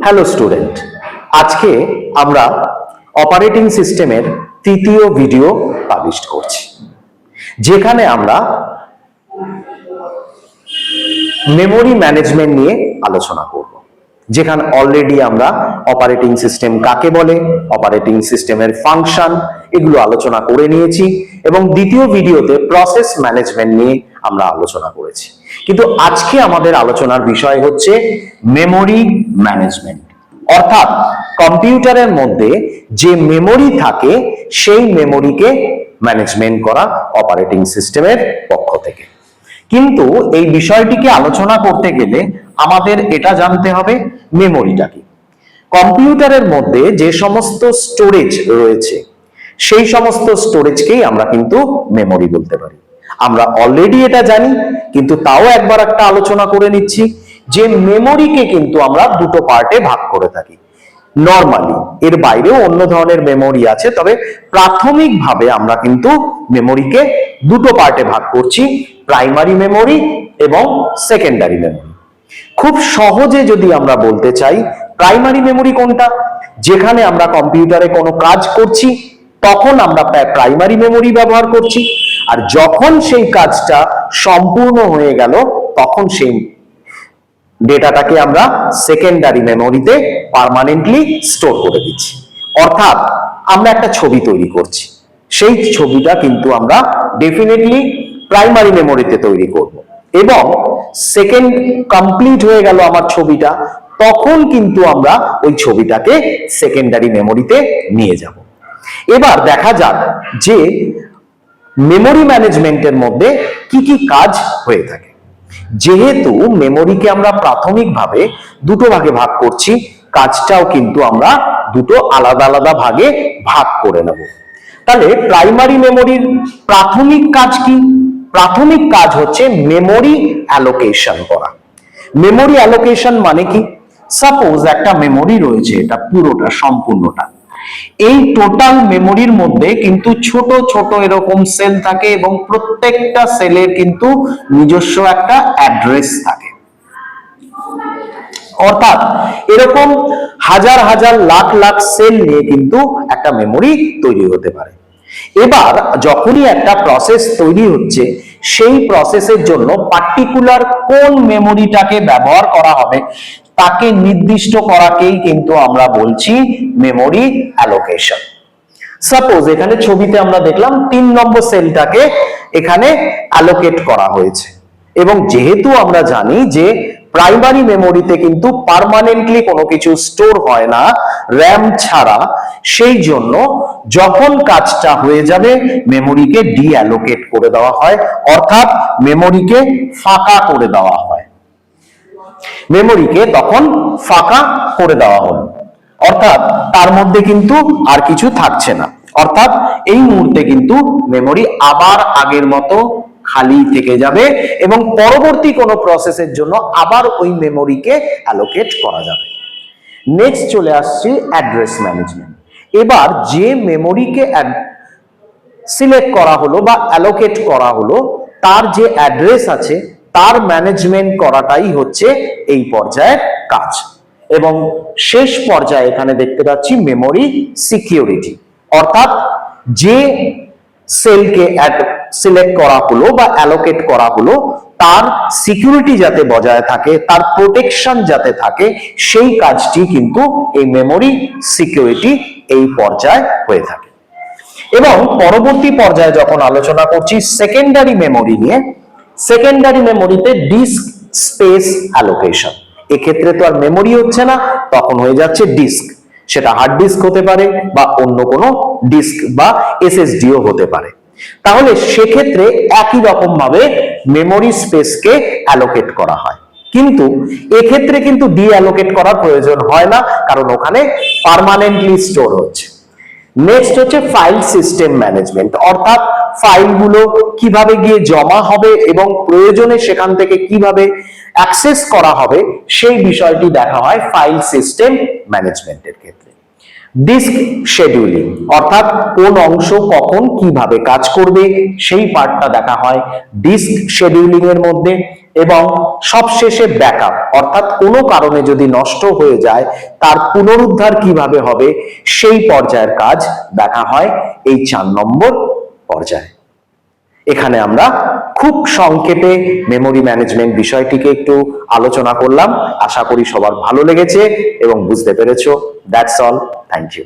Hello student, আজকে আমরা operating সিস্টেমের তৃতীয় ভিডিও পাবলিশ করছি, যেখানে আমরা মেমোরি ম্যানেজমেন্ট নিয়ে আলোচনা করব। যেখানে অলরেডি আমরা অপারেটিং সিস্টেম কাকে বলে, অপারেটিং সিস্টেমের ফাংশন, এগুলো আলোচনা করে নিয়েছি এবং দ্বিতীয় ভিডিওতে প্রসেস ম্যানেজমেন্ট নিয়ে আমরা আলোচনা করেছি। কিন্তু আজকে আমাদের আলোচনার বিষয় হচ্ছে মেমোরি ম্যানেজমেন্ট, অর্থাৎ কম্পিউটারের মধ্যে যে মেমোরি থাকে সেই মেমোরিকে ম্যানেজমেন্ট করা অপারেটিং সিস্টেমের পক্ষ থেকে। কিন্তু এই বিষয়টিকে আলোচনা করতে গেলে আমাদের এটা জানতে হবে মেমোরিটা কি। কম্পিউটারের মধ্যে যে সমস্ত স্টোরেজ রয়েছে সেই সমস্ত স্টোরেজকেই আমরা কিন্তু মেমোরি বলতে পারি। আমরা অলরেডি এটা জানি, কিন্তু তাও একবার একটা আলোচনা করে নিচ্ছি যে মেমোরিকে কিন্তু আমরা দুটো পার্টে ভাগ করে থাকি। নরমালি এর বাইরেও অন্য ধরনের মেমোরি আছে, তবে প্রাথমিকভাবে আমরা কিন্তু মেমোরিকে দুটো পার্টে ভাগ করছি, প্রাইমারি মেমোরি এবং সেকেন্ডারি মেমোরি। খুব সহজে যদি আমরা বলতে চাই, প্রাইমারি মেমোরি কোনটা? যেখানে আমরা কম্পিউটারে কোনো কাজ করছি তখন আমরা প্রাইমারি মেমোরি ব্যবহার করছি, আর যখন সেই কাজটা সম্পূর্ণ হয়ে গেল তখন সেই ডেটাটাকে আমরা সেকেন্ডারি মেমোরিতে পার্মানেন্টলি স্টোর করে দিচ্ছি। অর্থাৎ আমরা একটা ছবি তৈরি করছি, সেই ছবিটা কিন্তু আমরা ডেফিনেটলি প্রাইমারি মেমোরিতে তৈরি করব, এবং সেকেন্ড কমপ্লিট হয়ে গেল আমার ছবিটা, তখন কিন্তু আমরা ওই ছবিটাকে সেকেন্ডারি মেমোরিতে নিয়ে যাব। এবার দেখা যাক যে মেমোরি ম্যানেজমেন্টের মধ্যে কি কি কাজ হয়ে থাকে। যেহেতু মেমোরিকে আমরা প্রাথমিকভাবে দুটো ভাগে ভাগ করছি, কাজটাও কিন্তু আমরা দুটো আলাদা আলাদা ভাগে ভাগ করে নেব। তাহলে প্রাইমারি মেমোরির প্রাথমিক কাজ কি? প্রাথমিক কাজ হচ্ছে মেমোরি অ্যালোকেশন করা। মেমোরি অ্যালোকেশন মানে কি? সাপোজ একটা মেমোরি রয়েছে, এটা পুরোটা সম্পূর্ণটা, এই টোটাল মেমোরির মধ্যে কিন্তু ছোট ছোট এরকম সেল থাকে এবং প্রত্যেকটা সেলের কিন্তু নিজস্ব একটা অ্যাড্রেস থাকে। অর্থাৎ এরকম হাজার হাজার লাখ লাখ সেল নিয়ে কিন্তু একটা মেমোরি তৈরি হতে পারে। এবার যখনই একটা প্রসেস তৈরি হচ্ছে, সেই প্রসেসের জন্য পার্টিকুলার কোন মেমোরিটাকে ব্যবহার করা হবে তাকে নির্দিষ্ট করাকেই কিন্তু আমরা বলছি মেমোরি অ্যালোকেশন। সাপোজ এখানে ছবিতে আমরা দেখলাম 3 নম্বর সেলটাকে এখানে অ্যালোকেট করা হয়েছে, এবং যেহেতু আমরা জানি যে প্রাইমারি মেমোরিতে কিন্তু পার্মানেন্টলি কোনো কিছু স্টোর হয় না র্যাম ছাড়া, সেই জন্য যখন কাজটা হয়ে যাবে মেমোরিকে ডিঅ্যালোকেট করে দেওয়া হয়, অর্থাৎ মেমোরিকে ফাঁকা করে দেওয়া হয়। মেমোরিকে তখন ফাঁকা করে দেওয়া হলো, অর্থাৎ তার মধ্যে কিন্তু আর কিছু থাকছে না। অর্থাৎ এই মুহূর্তে কিন্তু মেমোরি আবার আগের মতো খালি থেকে যাবে এবং পরবর্তী কোনো প্রসেসের জন্য আবার ওই মেমোরিকে অ্যালোকেট করা যাবে। নেক্সট চলে আসছি অ্যাড্রেস ম্যানেজমেন্ট। এবার যে মেমোরিকে সিলেক্ট করা হলো বা অ্যালোকেট করা হলো, তার যে অ্যাড্রেস আছে তার ম্যানেজমেন্ট করাটাই হচ্ছে এই পর্যায়ের কাজ। এবং শেষ পর্যায়ে এখানে দেখতে পাচ্ছি মেমোরি সিকিউরিটি, অর্থাৎ যে সেলকে সিলেক্ট করা হলো বা অ্যালোকেট করা হলো তার সিকিউরিটি যাতে বজায় থাকে, তার প্রোটেকশন যাতে থাকে, সেই কাজটি কিন্তু এই মেমোরি সিকিউরিটি এই পর্যায়ে হয়ে থাকে। এবং পরবর্তী পর্যায়ে যখন আলোচনা করছি সেকেন্ডারি মেমোরি নিয়ে, সেকেন্ডারি মেমোরিতে ডিস্ক স্পেস অ্যালোকেশন। এক্ষেত্রে তো আর মেমোরি হচ্ছে না, তখন হয়ে যাচ্ছে ডিস্ক। সেটা হার্ড ডিস্ক হতে পারে বা অন্য কোনো ডিস্ক বা এসএসডিও হতে পারে। তাহলে সেক্ষেত্রে একই রকম ভাবে মেমোরি স্পেসকে অ্যালোকেট করা হয়, কিন্তু এক্ষেত্রে কিন্তু ডিঅ্যালোকেট করার প্রয়োজন হয় না, কারণ ওখানে পার্মানেন্টলি স্টোর হচ্ছে। নেক্সট হচ্ছে ফাইল সিস্টেম ম্যানেজমেন্ট, অর্থাৎ ফাইলগুলো কিভাবে গিয়ে জমা হবে এবং প্রয়োজনে সেখান থেকে কিভাবে অ্যাক্সেস করা হবে সেই বিষয়টি দেখা হয় ফাইল সিস্টেম ম্যানেজমেন্টের ক্ষেত্রে। ডিস্ক শেডিউলিং, অর্থাৎ কোন অংশ কখন কিভাবে কাজ করবে সেই পার্টটা দেখা হয় ডিস্ক শেডিউলিং এর মধ্যে। এবং সবশেষে ব্যাকআপ, অর্থাৎ কোনো কারণে যদি নষ্ট হয়ে যায় তার পুনরুদ্ধার কিভাবে হবে সেই পর্যায়ের কাজ দেখা হয় এই 4 নম্বর পর্যায়ে। এখানে আমরা খুব সংক্ষেপে মেমোরি ম্যানেজমেন্ট বিষয়টিকে একটু আলোচনা করলাম। আশা করি সবার ভালো লেগেছে এবং বুঝতে পেরেছো। That's all, thank you.